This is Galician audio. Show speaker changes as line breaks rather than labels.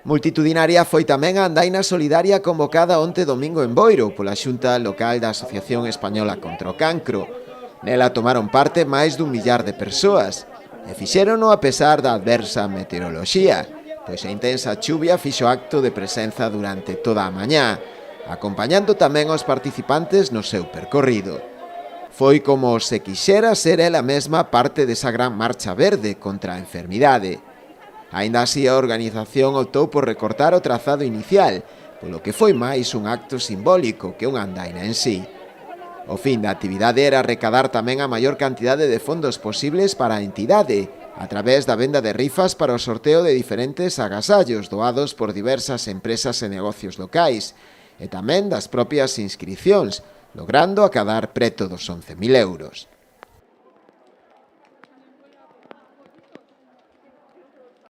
Multitudinaria foi tamén a andaina solidaria convocada onte domingo en Boiro pola Xunta Local da Asociación Española contra o Cancro. Nela tomaron parte máis dun millar de persoas e fixérono a pesar da adversa meteoroloxía, pois a intensa chuvia fixo acto de presenza durante toda a mañá, acompañando tamén aos participantes no seu percorrido. Foi como se quixera ser ela mesma parte desa gran marcha verde contra a enfermidade. Aínda así, a organización optou por recortar o trazado inicial, polo que foi máis un acto simbólico que unha andaina en sí. O fin da actividade era recadar tamén a maior cantidade de fondos posibles para a entidade, a través da venda de rifas para o sorteo de diferentes agasallos doados por diversas empresas e negocios locais, e tamén das propias inscricións, logrando acadar preto dos 11.000 euros.